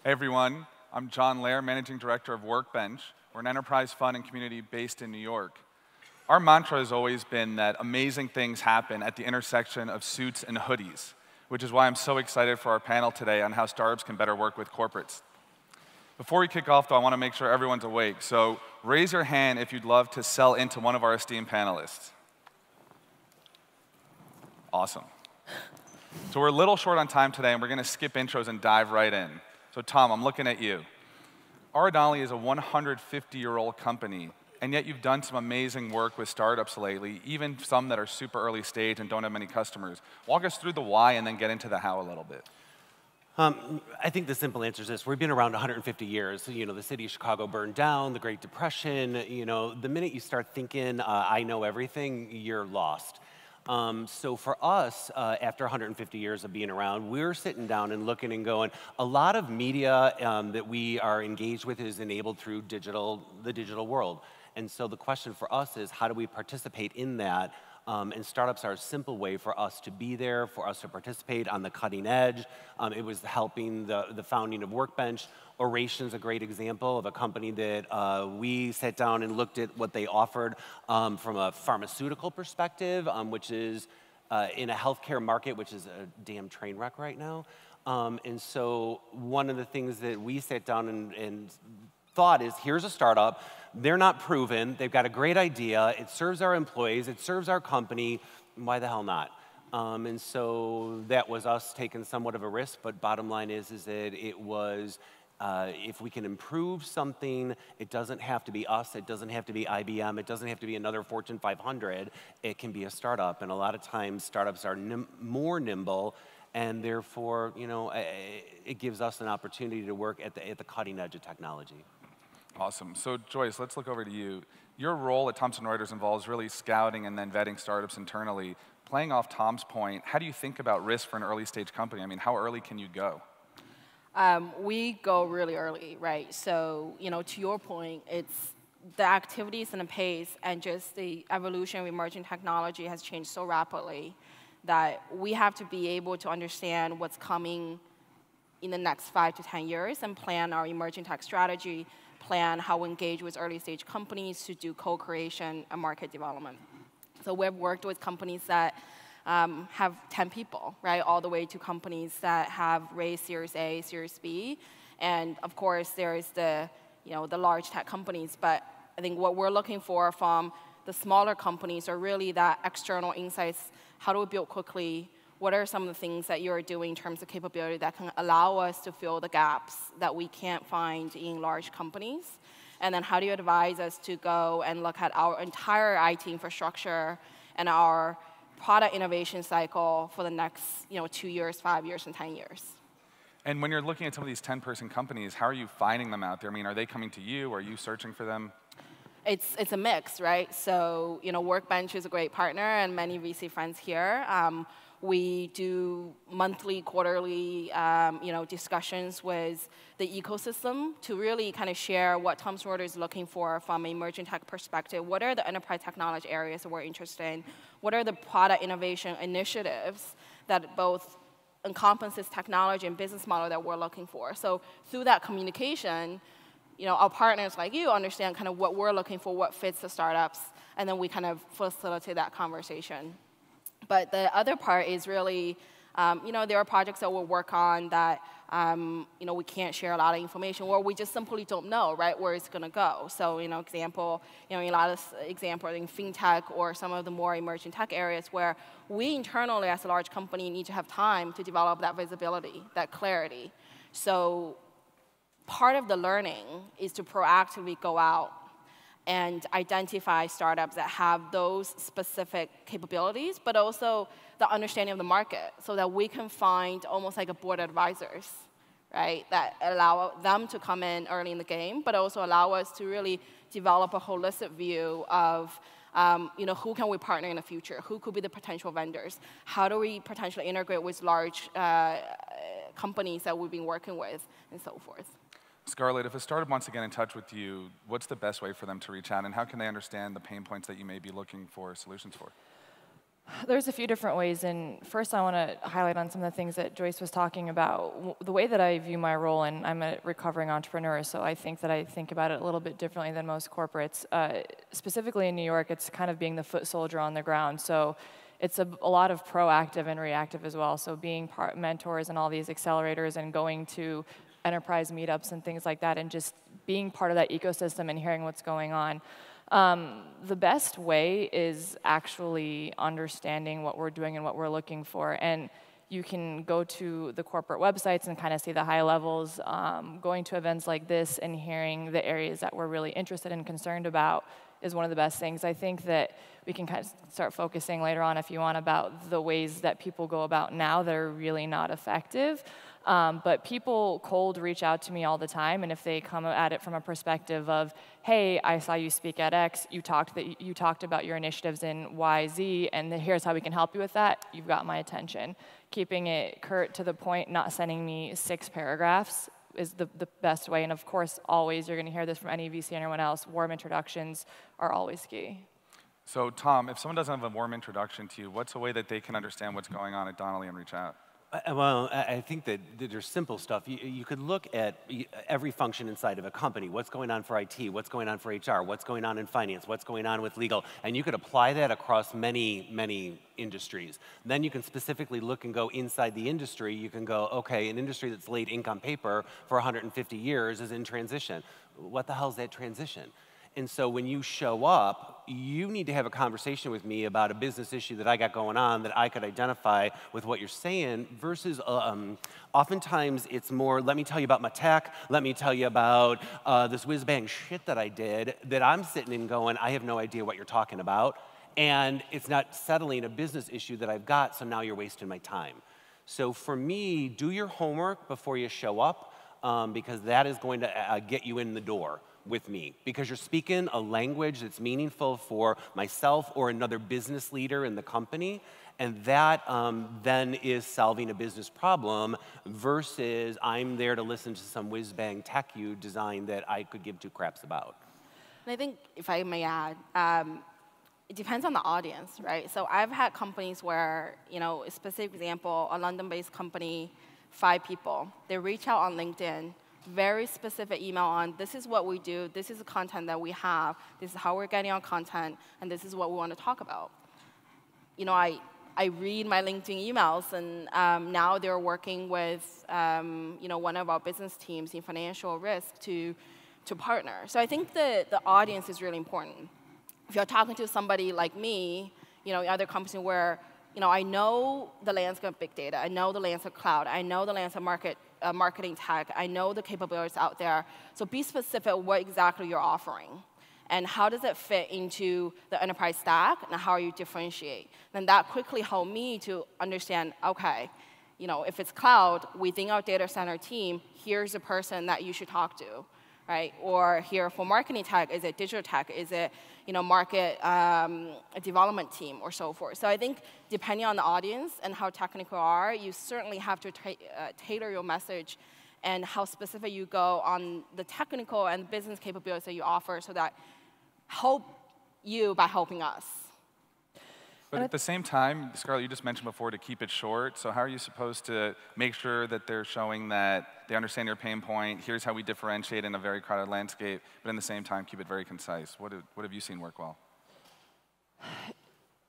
Hey everyone, I'm John Lehr, Managing Director of Workbench. We're an enterprise fund and community based in New York. Our mantra has always been that amazing things happen at the intersection of suits and hoodies, which is why I'm so excited for our panel today on how startups can better work with corporates. Before we kick off, though, I want to make sure everyone's awake. So raise your hand if you'd love to sell into one of our esteemed panelists. Awesome. So we're a little short on time today, and we're going to skip intros and dive right in. So Tom, I'm looking at you. RR Donnelley is a 150-year-old company, and yet you've done some amazing work with startups lately, even some that are super early stage and don't have many customers. Walk us through the why and then get into the how a little bit. I think the simple answer is this. We've been around 150 years. You know, the city of Chicago burned down, the Great Depression. You know, the minute you start thinking, I know everything, you're lost. So for us, after 150 years of being around, we're sitting down and looking and going, a lot of media that we are engaged with is enabled through the digital world. And so the question for us is, how do we participate in that? And startups are a simple way for us to be there, for us to participate on the cutting edge. It was helping the founding of Workbench. Oration's a great example of a company that we sat down and looked at what they offered from a pharmaceutical perspective, which is in a healthcare market, which is a damn train wreck right now. And so one of the things that we sat down and thought is, here's a startup. They're not proven. They've got a great idea. It serves our employees. It serves our company. Why the hell not? And so that was us taking somewhat of a risk. But bottom line is that it was, if we can improve something, it doesn't have to be us. It doesn't have to be IBM. It doesn't have to be another Fortune 500. It can be a startup. And a lot of times, startups are more nimble. And therefore, you know, it gives us an opportunity to work at the cutting edge of technology. Awesome. So Joyce, let's look over to you. Your role at Thomson Reuters involves really scouting and then vetting startups internally. Playing off Tom's point, how do you think about risk for an early stage company? I mean, how early can you go? We go really early, right? So, you know, to your point, it's the activities and the pace and just the evolution of emerging technology has changed so rapidly that we have to be able to understand what's coming in the next 5 to 10 years and plan our emerging tech strategy, plan how we engage with early stage companies to do co-creation and market development. So we've worked with companies that have 10 people, right, all the way to companies that have raised Series A, Series B. And of course, there's the large tech companies. But I think what we're looking for from the smaller companies are really that external insights. How do we build quickly? What are some of the things that you're doing in terms of capability that can allow us to fill the gaps that we can't find in large companies? And then how do you advise us to go and look at our entire IT infrastructure and our product innovation cycle for the next 2 years, 5 years, and 10 years? And when you're looking at some of these 10-person companies, how are you finding them out there? I mean, are they coming to you? Are you searching for them? It's a mix, right? So, Workbench is a great partner, and many VC friends here. We do monthly, quarterly, discussions with the ecosystem to really kind of share what Thomson Reuters is looking for from an emerging tech perspective. What are the enterprise technology areas that we're interested in? What are the product innovation initiatives that both encompasses technology and business model that we're looking for? So through that communication, our partners like you understand kind of what we're looking for, what fits the startups, and then we kind of facilitate that conversation. But the other part is really, there are projects that we'll work on that, we can't share a lot of information, or we just simply don't know, right, where it's going to go. So, a lot of examples in fintech or some of the more emerging tech areas where we internally as a large company need to have time to develop that visibility, that clarity. So part of the learning is to proactively go out and identify startups that have those specific capabilities, but also the understanding of the market so that we can find almost like a board of advisors, right, that allow them to come in early in the game, but also allow us to really develop a holistic view of who can we partner in the future, who could be the potential vendors, how do we potentially integrate with large companies that we've been working with, and so forth. Scarlett, if a startup wants to get in touch with you, what's the best way for them to reach out, and how can they understand the pain points that you may be looking for solutions for? There's a few different ways, and first I want to highlight on some of the things that Joyce was talking about. The way that I view my role, and I'm a recovering entrepreneur, so I think that I think about it a little bit differently than most corporates. Specifically in New York, it's kind of being the foot soldier on the ground. So it's a lot of proactive and reactive as well. So being mentors and all these accelerators and going to enterprise meetups and things like that, and just being part of that ecosystem and hearing what's going on. The best way is actually understanding what we're doing and what we're looking for. And you can go to the corporate websites and kind of see the high levels. Going to events like this and hearing the areas that we're really interested and concerned about is one of the best things. I think that we can kind of start focusing later on, if you want, about the ways that people go about now that are really not effective. But people cold reach out to me all the time, and if they come at it from a perspective of, hey, I saw you speak at X, you talked about your initiatives in Y, Z, and here's how we can help you with that, you've got my attention. Keeping it curt to the point, not sending me 6 paragraphs is the best way, and of course, always, you're gonna hear this from any VC or anyone else, warm introductions are always key. So Tom, if someone doesn't have a warm introduction to you, what's a way that they can understand what's going on at Donnelley and reach out? Well, I think that there's simple stuff. You could look at every function inside of a company. What's going on for IT? What's going on for HR? What's going on in finance? What's going on with legal? And you could apply that across many, many industries. Then you can specifically look and go inside the industry. You can go, okay, an industry that's laid ink on paper for 150 years is in transition. What the hell is that transition? And so when you show up, you need to have a conversation with me about a business issue that I got going on that I could identify with what you're saying versus oftentimes it's more, let me tell you about my tech, let me tell you about this whiz-bang shit that I did that I'm sitting and going, I have no idea what you're talking about. And it's not settling a business issue that I've got, so now you're wasting my time. So for me, do your homework before you show up because that is going to get you in the door with me, because you're speaking a language that's meaningful for myself or another business leader in the company, and that then is solving a business problem versus I'm there to listen to some whiz-bang tech you design that I could give 2 craps about. And I think, if I may add, it depends on the audience, right? So I've had companies where, a specific example, a London-based company, 5 people, they reach out on LinkedIn, very specific email on, this is what we do, this is the content that we have, this is how we're getting our content, and this is what we want to talk about. I read my LinkedIn emails, and now they're working with one of our business teams in financial risk to partner. So I think the audience is really important. If you're talking to somebody like me, other companies where I know the landscape of big data, I know the landscape of cloud, I know the landscape of marketing tech, I know the capabilities out there. So be specific what exactly you're offering. And how does it fit into the enterprise stack, and how you differentiate? Then that quickly helped me to understand, okay, if it's cloud, within our data center team, here's the person that you should talk to, right? Or here for marketing tech, is it digital tech? Is it market development team or so forth? So I think depending on the audience and how technical you are, you certainly have to tailor your message and how specific you go on the technical and business capabilities that you offer so that help you by helping us. But at the same time, Scarlett, you just mentioned before to keep it short. So how are you supposed to make sure that they're showing that they understand your pain point, here's how we differentiate in a very crowded landscape, but in the same time keep it very concise? What have you seen work well?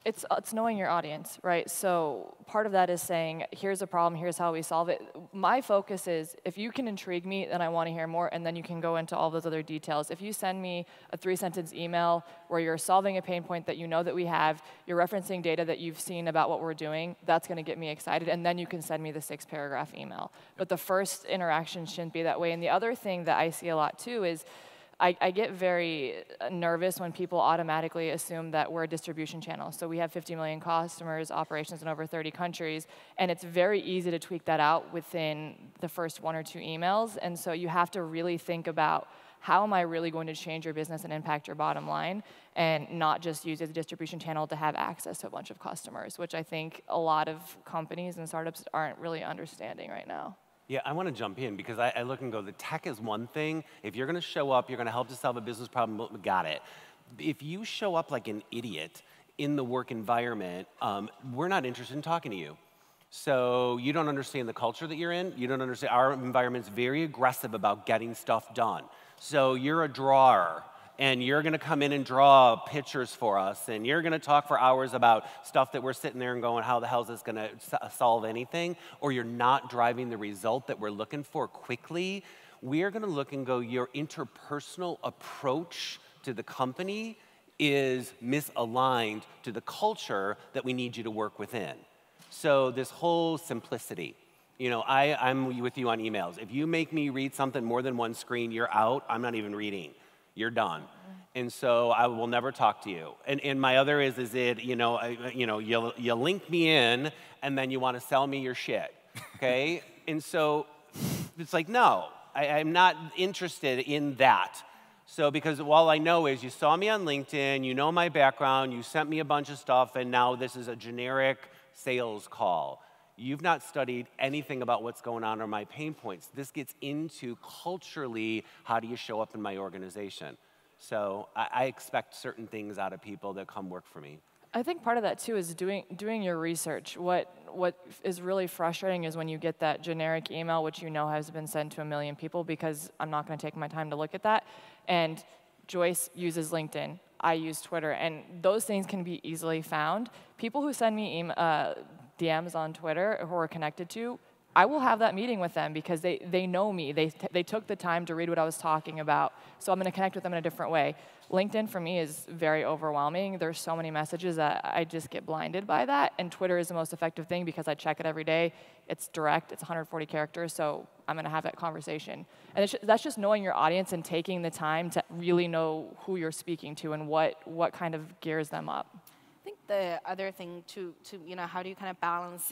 It's knowing your audience, right? So part of that is saying, here's a problem, here's how we solve it. My focus is, if you can intrigue me, then I want to hear more, and then you can go into all those other details. If you send me a 3-sentence email where you're solving a pain point that you know that we have, you're referencing data that you've seen about what we're doing, that's going to get me excited, and then you can send me the 6-paragraph email. But the first interaction shouldn't be that way. And the other thing that I see a lot, too, is I get very nervous when people automatically assume that we're a distribution channel. So we have 50 million customers, operations in over 30 countries, and it's very easy to tweak that out within the first 1 or 2 emails. And so you have to really think about, how am I really going to change your business and impact your bottom line, and not just use it as a distribution channel to have access to a bunch of customers, which I think a lot of companies and startups aren't really understanding right now. Yeah, I want to jump in because I look and go, the tech is one thing. If you're going to show up, you're going to help to solve a business problem, got it. If you show up like an idiot in the work environment, we're not interested in talking to you. So you don't understand the culture that you're in. You don't understand, our environment's very aggressive about getting stuff done. So you're a drawer, and you're gonna come in and draw pictures for us, and you're gonna talk for hours about stuff that we're sitting there and going, how the hell is this gonna solve anything? Or you're not driving the result that we're looking for quickly. We are gonna look and go, your interpersonal approach to the company is misaligned to the culture that we need you to work within. So this whole simplicity, you know, I'm with you on emails. If you make me read something more than one screen, you're out. I'm not even reading. You're done. And so I will never talk to you. And my other is it, you know, you link me in, and then you want to sell me your shit, okay? And so it's like, no, I'm not interested in that. So because all I know is you saw me on LinkedIn, you know my background, you sent me a bunch of stuff, and now this is a generic sales call. You've not studied anything about what's going on or my pain points. This gets into culturally, how do you show up in my organization? So I expect certain things out of people that come work for me. I think part of that too is doing your research. What is really frustrating is when you get that generic email, which you know has been sent to 1 million people, because I'm not going to take my time to look at that. And Joyce uses LinkedIn. I use Twitter, and those things can be easily found. People who send me DMs on Twitter who are connected to, I will have that meeting with them because they know me. They took the time to read what I was talking about, so I'm going to connect with them in a different way. LinkedIn for me is very overwhelming. There's so many messages that I just get blinded by that, and Twitter is the most effective thing because I check it every day. It's direct, it's 140 characters, so I'm going to have that conversation. And that's just knowing your audience and taking the time to really know who you're speaking to and what kind of gears them up. I think the other thing to you know, how do you kind of balance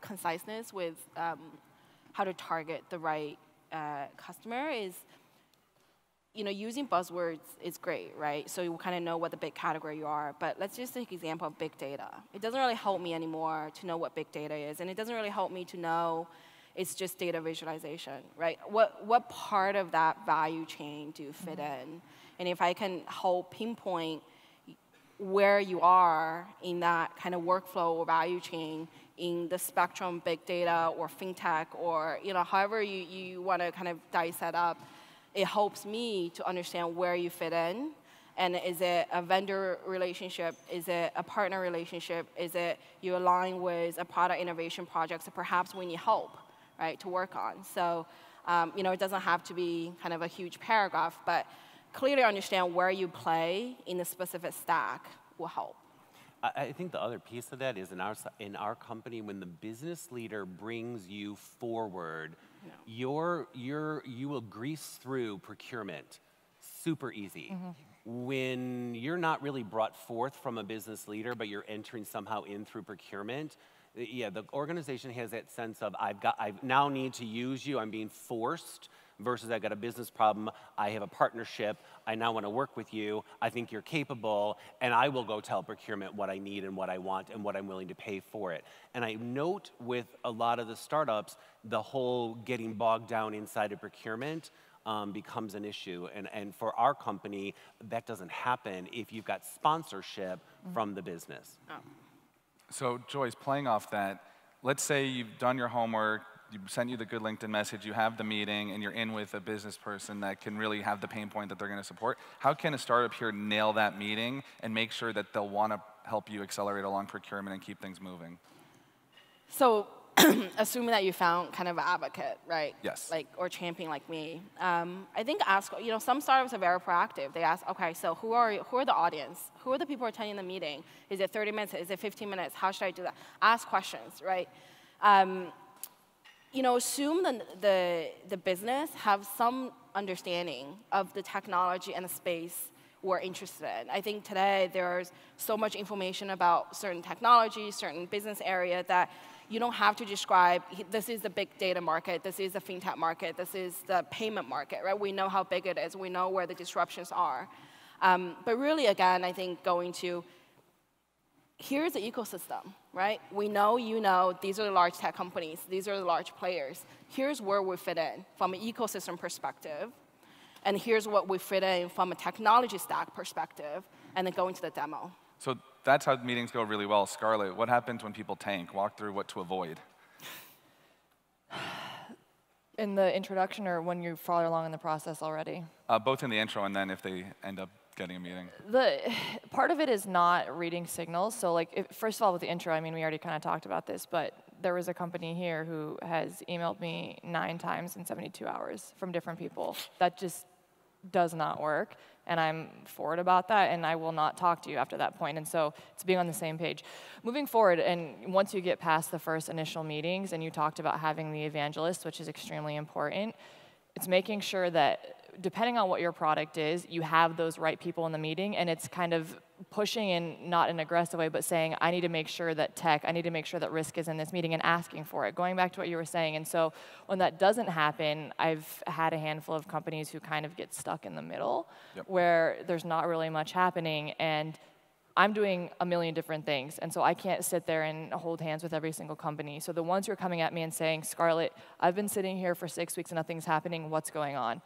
conciseness with how to target the right customer is, you know, using buzzwords is great, right? So you kind of know what the big category you are. But let's just take example of big data. It doesn't really help me anymore to know what big data is, and it doesn't really help me to know it's just data visualization, right? What part of that value chain do you fit in? And if I can help pinpoint where you are in that kind of workflow or value chain in the spectrum, big data or fintech, or you know, however you want to kind of dice that up, it helps me to understand where you fit in. And is it a vendor relationship? Is it a partner relationship? Is it you align with a product innovation project, so perhaps we need help, right, to work on? So you know, it doesn't have to be kind of a huge paragraph, but clearly understand where you play in the specific stack will help. I think the other piece of that is in our company, when the business leader brings you forward, you will grease through procurement super easy. When you're not really brought forth from a business leader, but you're entering somehow in through procurement, yeah, the organization has that sense of I now need to use you, I'm being forced, versus I've got a business problem, I have a partnership, I now want to work with you, I think you're capable, and I will go tell procurement what I need and what I want and what I'm willing to pay for it. And I note with a lot of the startups, the whole getting bogged down inside of procurement becomes an issue. And for our company, that doesn't happen if you've got sponsorship from the business. So Joyce, playing off that, let's say you've done your homework, you sent you the good LinkedIn message, you have the meeting, and you're in with a business person that can really have the pain point that they're going to support. How can a startup here nail that meeting and make sure that they'll want to help you accelerate along procurement and keep things moving? So assuming that you found kind of an advocate, right? Yes. Like, or champion like me. I think you know, some startups are very proactive. They ask, okay, so who are the audience? Who are the people attending the meeting? Is it 30 minutes? Is it 15 minutes? How should I do that? Ask questions, right? You know, assume the business have some understanding of the technology and the space we're interested in. I think today there's so much information about certain technology, certain business area that you don't have to describe, this is the big data market, this is the fintech market, this is the payment market, right? We know how big it is, we know where the disruptions are. But really, again, I think going to, here's the ecosystem, right? We know, you know, these are the large tech companies, these are the large players. Here's where we fit in from an ecosystem perspective, and here's what we fit in from a technology stack perspective, and then go into the demo. So that's how meetings go really well. Scarlett, what happens when people tank? Walk through what to avoid. In the introduction or when you're farther along in the process already? Both in the intro and then if they end up getting a meeting. Part of it is not reading signals. So like, first of all, with the intro, I mean, we already kind of talked about this, but there was a company here who has emailed me 9 times in 72 hours from different people. That just does not work. And I'm forward about that, and I will not talk to you after that point. And so it's being on the same page. Moving forward, and once you get past the first initial meetings, and you talked about having the evangelist, which is extremely important, it's making sure that depending on what your product is, you have those right people in the meeting, and it's kind of pushing in, not in an aggressive way, but saying, I need to make sure that I need to make sure that risk is in this meeting, and asking for it, going back to what you were saying. And so when that doesn't happen, I've had a handful of companies who kind of get stuck in the middle, where there's not really much happening, and I'm doing a million different things, and so I can't sit there and hold hands with every single company. So the ones who are coming at me and saying, Scarlett, I've been sitting here for 6 weeks and nothing's happening, what's going on?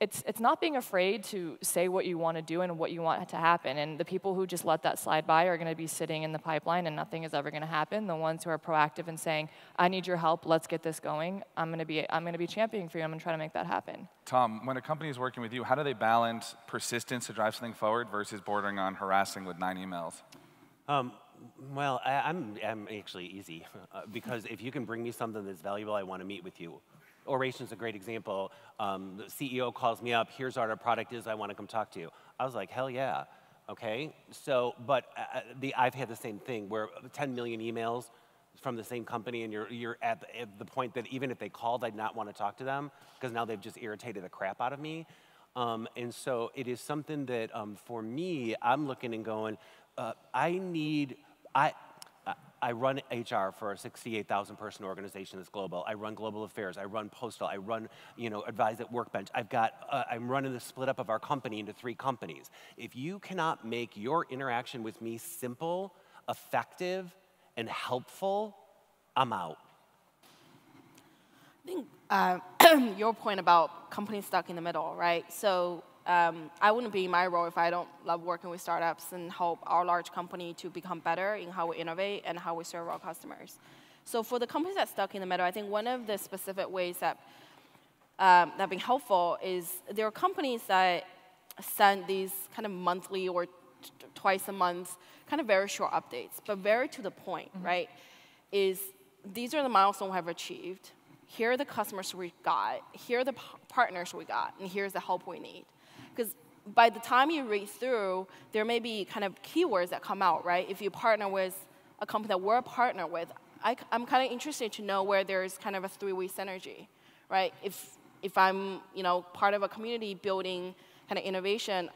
It's not being afraid to say what you want to do and what you want to happen. And the people who just let that slide by are going to be sitting in the pipeline and nothing is ever going to happen. The ones who are proactive and saying, I need your help, let's get this going, I'm going to be championing for you, I'm going to try to make that happen. Tom, when a company is working with you, how do they balance persistence to drive something forward versus bordering on harassing with 9 emails? Well, I'm actually easy, because if you can bring me something that's valuable, I want to meet with you. Oration's a great example. The CEO calls me up, here's what our product is, I want to come talk to you. I was like, hell yeah, okay? So, but I've had the same thing where 10 million emails from the same company, and you're at the point that even if they called, I'd not want to talk to them, because now they've just irritated the crap out of me. And so it is something that, for me, I'm looking and going, I run HR for a 68,000 person organization that's global. I run global affairs. I run postal. I run, advise at Workbench. I'm running the split up of our company into 3 companies. If you cannot make your interaction with me simple, effective, and helpful, I'm out. I think your point about companies stuck in the middle, right? So I wouldn't be in my role if I don't love working with startups and help our large company to become better in how we innovate and how we serve our customers. So for the companies that stuck in the middle, I think one of the specific ways that have been helpful is there are companies that send these kind of monthly or twice a month, kind of very short updates, but very to the point, right? Is these are the milestones we have achieved. Here are the customers we got. Here are the partners we got, and here's the help we need. Because by the time you read through, there may be kind of keywords that come out, right? If you partner with a company that we're a partner with, I'm kind of interested to know where there's kind of a 3-way synergy, right? If I'm part of a community building kind of innovation,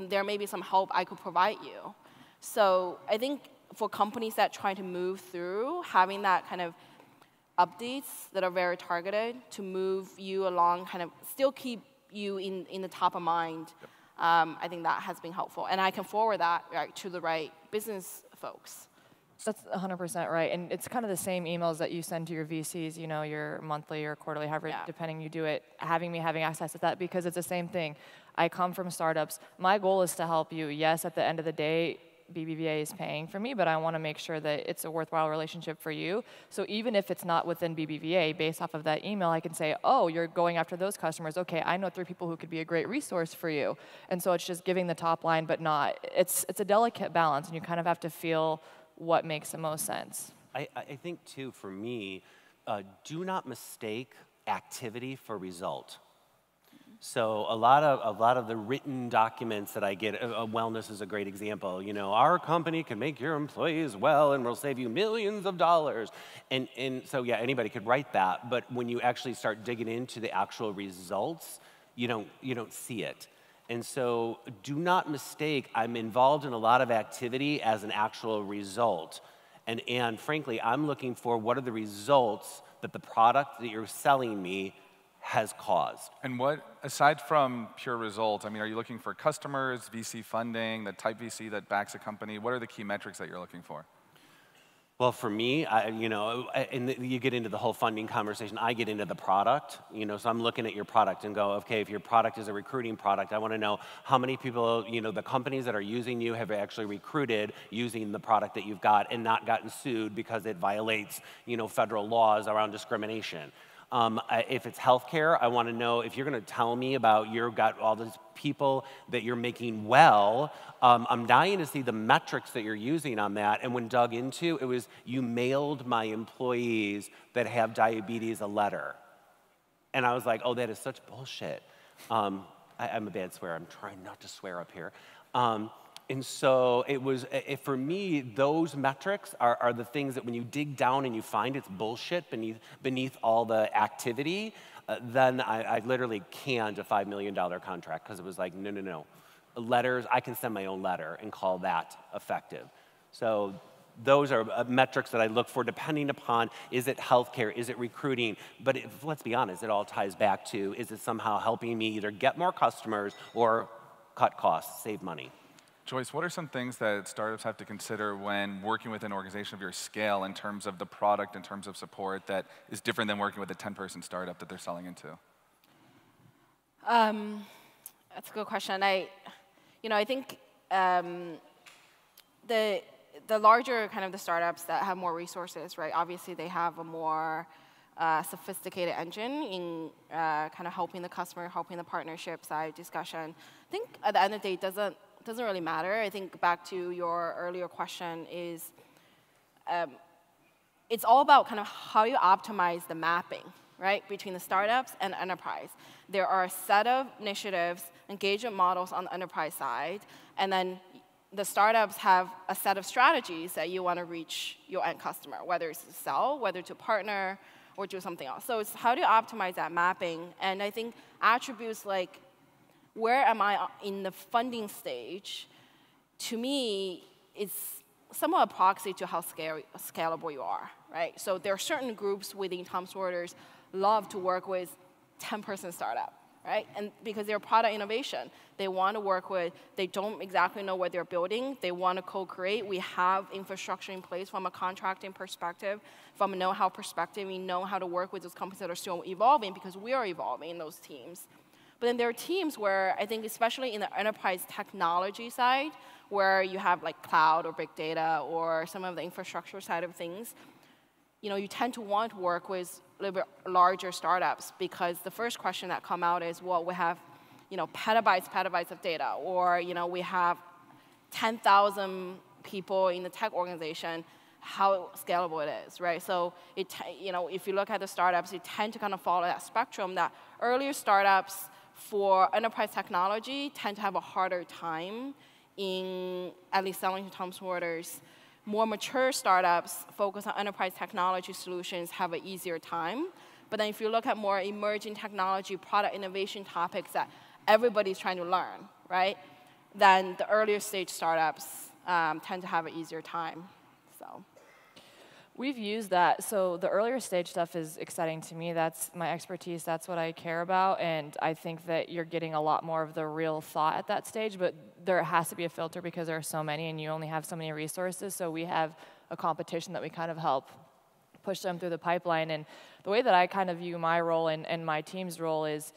there may be some help I could provide you. So I think for companies that try to move through, having that kind of updates that are very targeted to move you along, kind of still keep you in the top of mind, I think that has been helpful. And I can forward that to the right business folks. That's 100% right. And it's kind of the same emails that you send to your VCs, your monthly or quarterly, however, depending you do it, having access to that, because it's the same thing. I come from startups. My goal is to help you. Yes, at the end of the day, BBVA is paying for me, but I want to make sure that it's a worthwhile relationship for you. So even if it's not within BBVA, based off of that email, I can say, oh, you're going after those customers. Okay, I know 3 people who could be a great resource for you. And so it's just giving the top line, but not. It's a delicate balance, and you kind of have to feel what makes the most sense. I think, too, for me, do not mistake activity for result. So a lot of the written documents that I get, wellness is a great example. Our company can make your employees well and we'll save you millions of dollars. And so yeah, anybody could write that, but when you actually start digging into the actual results, you don't see it. And so do not mistake, I'm involved in a lot of activity as an actual result. And frankly, I'm looking for what are the results that the product that you're selling me has caused. And what, aside from pure results, are you looking for customers, VC funding, the type VC that backs a company? What are the key metrics that you're looking for? Well, for me, you get into the whole funding conversation. I get into the product, so I'm looking at your product and go, okay, if your product is a recruiting product, I want to know how many people, the companies that are using you have actually recruited using the product that you've got and not gotten sued because it violates, federal laws around discrimination. If it's healthcare, I want to know if you're going to tell me about you've got all these people that you're making well. I'm dying to see the metrics that you're using on that. And when dug into, it was you mailed my employees that have diabetes a letter. And I was like, oh, that is such bullshit. I'm a bad swearer. I'm trying not to swear up here. And so it was, for me, those metrics are the things that when you dig down and you find it's bullshit beneath all the activity, then I literally canned a $5 million contract because it was like, no. Letters, I can send my own letter and call that effective. So those are metrics that I look for depending upon, is it healthcare, is it recruiting? But let's be honest, it all ties back to, is it somehow helping me either get more customers or cut costs, save money? Joyce, what are some things that startups have to consider when working with an organization of your scale in terms of the product, in terms of support, that is different than working with a 10-person startup that they're selling into? That's a good question. I think the larger kind of the startups that have more resources, right? Obviously, they have a more sophisticated engine in kind of helping the customer, helping the partnership side discussion. I think at the end of the day, it doesn't really matter. I think back to your earlier question is, it's all about kind of how you optimize the mapping, right, between the startups and enterprise. There are a set of initiatives, engagement models on the enterprise side, and then the startups have a set of strategies that you want to reach your end customer, whether it's to sell, whether to partner, or do something else. So it's how do you optimize that mapping? And I think attributes like, where am I in the funding stage, to me, is somewhat a proxy to how scalable you are, right? So there are certain groups within Thomson Reuters love to work with 10-person startup, right? And because they're product innovation, they want to work with, they don't exactly know what they're building, they want to co-create. We have infrastructure in place from a contracting perspective, from a know-how perspective. We know how to work with those companies that are still evolving because we are evolving in those teams. But then there are teams where I think, especially in the enterprise technology side, where you have like cloud or big data or some of the infrastructure side of things, you tend to want to work with a little bit larger startups because the first question that come out is, well, we have, petabytes of data, or, we have 10,000 people in the tech organization, how scalable it is, right? So, if you look at the startups, you tend to kind of follow that spectrum that earlier startups for enterprise technology tend to have a harder time in at least selling to Thomson Reuters. More mature startups focus on enterprise technology solutions have an easier time. But then if you look at more emerging technology, product innovation topics that everybody's trying to learn, right? Then the earlier stage startups tend to have an easier time, so. We've used that. So the earlier stage stuff is exciting to me. That's my expertise. That's what I care about. And I think that you're getting a lot more of the real thought at that stage. But there has to be a filter because there are so many and you only have so many resources. So we have a competition that we kind of help push them through the pipeline. And the way that I kind of view my role and my team's role is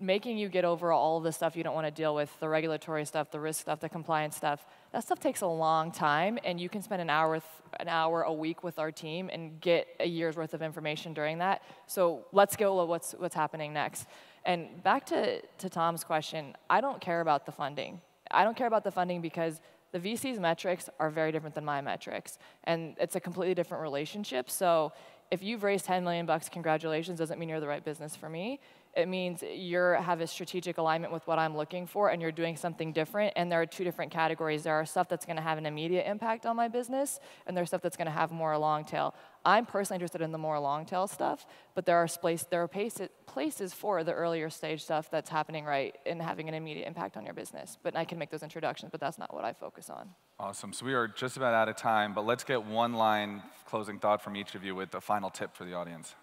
making you get over all of the stuff you don't want to deal with, the regulatory stuff, the risk stuff, the compliance stuff. That stuff takes a long time, and you can spend an hour a week with our team and get a year's worth of information during that. So let's go with what's happening next. And back to Tom's question, I don't care about the funding. I don't care about the funding because the VC's metrics are very different than my metrics, and it's a completely different relationship. So if you've raised $10 million, congratulations, doesn't mean you're the right business for me. It means you have a strategic alignment with what I'm looking for, and you're doing something different. And there are two different categories. There are stuff that's going to have an immediate impact on my business, and there's stuff that's going to have more long tail. I'm personally interested in the more long tail stuff, but there are places for the earlier stage stuff that's happening right and having an immediate impact on your business. But I can make those introductions, but that's not what I focus on. Awesome. So we are just about out of time, but let's get one line closing thought from each of you with a final tip for the audience.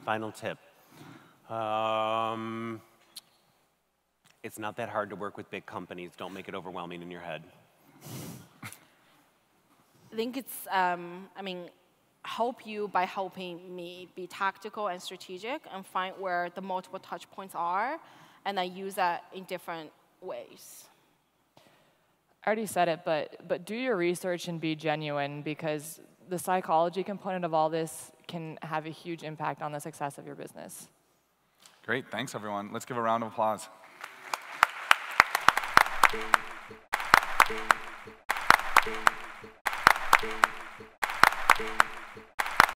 Final tip. It's not that hard to work with big companies. Don't make it overwhelming in your head. I think it's, help you by helping me be tactical and strategic and find where the multiple touch points are, and then use that in different ways. I already said it, but do your research and be genuine, because the psychology component of all this can have a huge impact on the success of your business. Great, thanks everyone. Let's give a round of applause.